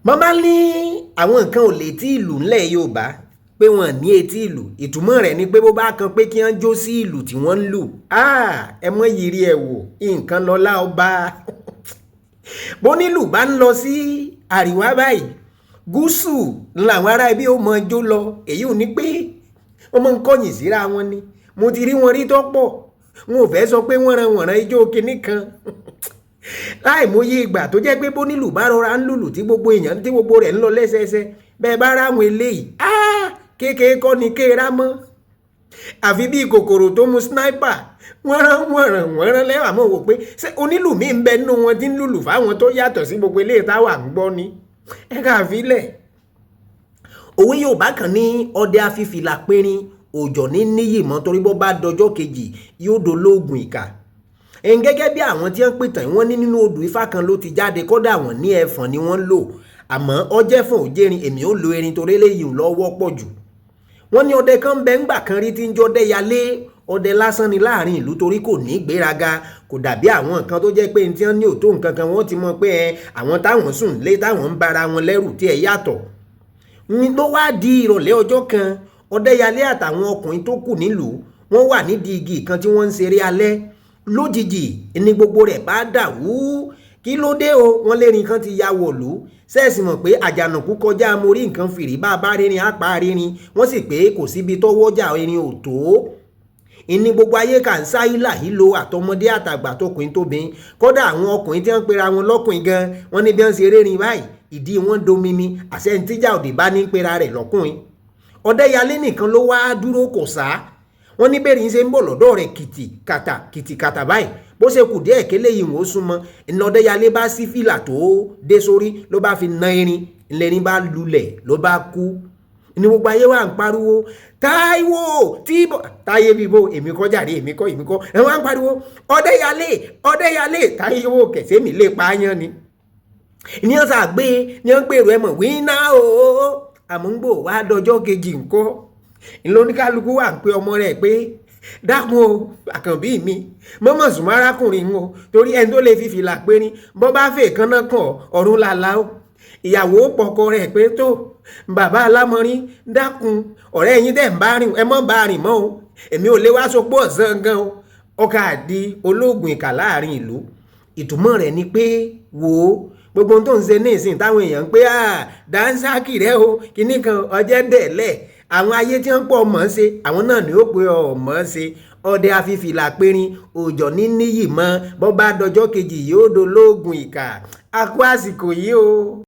wọ́n bá ní àwọn nǹkan ò létí ìlú ńlẹ̀ Yorùbá pé wọ́n ní etí ìlú ìtumọ̀ rẹ̀ ni pé bó bá kan pé kí wọ́n jó sí ìlú tí wọ́n ń lù ẹ mọ́ yiri ẹ̀ wò nǹkan lọ́lá ọba bó nílùú bá ń lọ sí àríwá báyìí gúúsù làwọn ará ibi ó mọ jó lọ èyí ò ní pé wọ́n mọ̀ ń kọ̀yìn síra wọn ni mo ti rí wọn rí tọ́pọ̀ wọn ò fẹ́ sọ pé wọ́n ran ijó kinní kan láì mọye ìgbà tó jẹ́ pé bó nílùú bá rọra ń lùlù tí gbogbo èèyàn tí gbogbo rẹ̀ ń lọ lẹ́sẹẹsẹ bẹ́ẹ̀ bá ráwọn eléyìí kékeré kọ́ ni kéèrà mọ́ àfi bíi kòkòrò tó mu sniper wọ́n rán lẹ́wà mọ́ wò pé ṣé onílù mi ń bẹ nínú wọn tí ń lùlù fáwọn tó yàtọ̀ sí gbogbo eléyìí táwa ń gbọ́ ni ẹ ká filẹ̀. òwe Yorùbá kan ní ọdẹ afífìlà pínrín òjò ní níyì mọ́ torí bó bá dọjọ́ kejì yóò dolóògùn ìkà gẹ́gẹ́ bí àwọn tí wọ́n pìtàn wọ́n ní nínú odù Ifá kan ló ti jáde kódà wọ́n ní ẹfọ̀n ni wọ́n lò àmọ́ ọjẹ́ fún òjèrin èmi ò lo erin torí eléyìí ń lọ́wọ́ pọ̀ jù. wọ́n ní ọdẹ kan bẹ ńgbà kan rí tí ń jọdẹ yalé ọdẹ lásán ni láàrin ìlú torí kò ní gbéraga kò dàbí àwọn nǹkan tó jẹ́ pé ní tí wọ́n ní òtó nǹkan kan wọ́n ti mọ̀ pé àwọn táwọn sùn lé táwọn ń bára wọn lẹ́rù tí ẹ yàtọ̀. ló wá di ìrọ̀lẹ́ ọjọ́ kan ọdẹ yalé àtàwọn ọkùnrin tó kù nílùú wọ́n wà nídìí igi kan tí wọ́n ń ṣeré alẹ́ lójijì ní gbogbo rẹ̀ bá dà wú kí ló dé o wọ́n lérin kan ti ya wọ̀lú sẹ́ẹ̀sì mọ̀ pé àjànàkú kọjá mórí nǹkan fìrí bá bá rírin apá rírin wọ́n sì pé kò síbi tọ́wọ́jà irin ò tó ìní gbogbo ayé kà ń sáyílà hílo àtọmọdé àtàgbà tókùnrin tóbin kódà àwọn ọkùnrin tí wọ́n pera wọn lọ́kùnrin gan wọ́n ní bí wọ́n ṣe rérin báyìí ìdí wọn domi ni àṣẹǹtíjà òdì bá ní pera rẹ̀ lọ́kùnrin Ọdẹ́yalé nìkan ló wá dúró kò sá wọ́n ní bẹ́ẹ̀ ni ṣe ń bọ̀ lọ́dọ̀ rẹ̀ kìtìkàtà báyìí bó ṣe kù díẹ̀ kélé yìí wọ́n súnmọ́ iná Ọdẹ́yalé bá sí fìlà tó dé sórí ló bá fi na erin lẹ́rin bá lulẹ̀ ló bá kú ní gbogbo ayé wa ń pariwo Táíwò tíbọ̀ táyé bíbó èmi kọ́ jàre èmi kọ́ ẹ wá ń pariwo Ọdẹ́yalé Táíwò kẹsẹ́ mi lè pààyàn ni ní ọ̀sà gbé ní wọ́n gbèrò ẹ̀mọ̀ wíná o àmúgbò wá dọjọ́ kejì ńkọ́ ìlóníkálukú wà ń pe ọmọ rẹ̀ pé dákun o àkànbí mi mọ́mọ́ sùnmọ́ arákùnrin o torí ẹni tó lè fi fìlà pé ní bọ́ bá fẹ́ kánná kàn ọ̀run làlá o ìyàwó pọkọ rẹ̀ pé tó bàbá alámọrin dákun ọ̀rẹ́ yín tẹ̀ ń bá rìn ẹ mọ́ bá rìn mọ́ o èmi ò lè wá sopọ̀ ọ̀sán gan o ọkà àdí olóògùn ìkà láàrin ìlú ìtumọ̀ rẹ̀ ni pé wò ó gbogbo ohun tó ń ṣe ní ìsìn táwọn èèyàn ń pé dáńsákì rẹ o kíní kan ọjẹ́ dẹ̀lẹ̀ àwọn ayé tí wọ́n pọ̀ mọ́ ṣe àwọn náà ni ó pe ọmọ ṣe ọdẹ afífìlà périn òjò ní níyì mọ́ bọ́ bá dọjọ́ kejì yóò dolóògùn ìkà a kú àsìkò yìí o.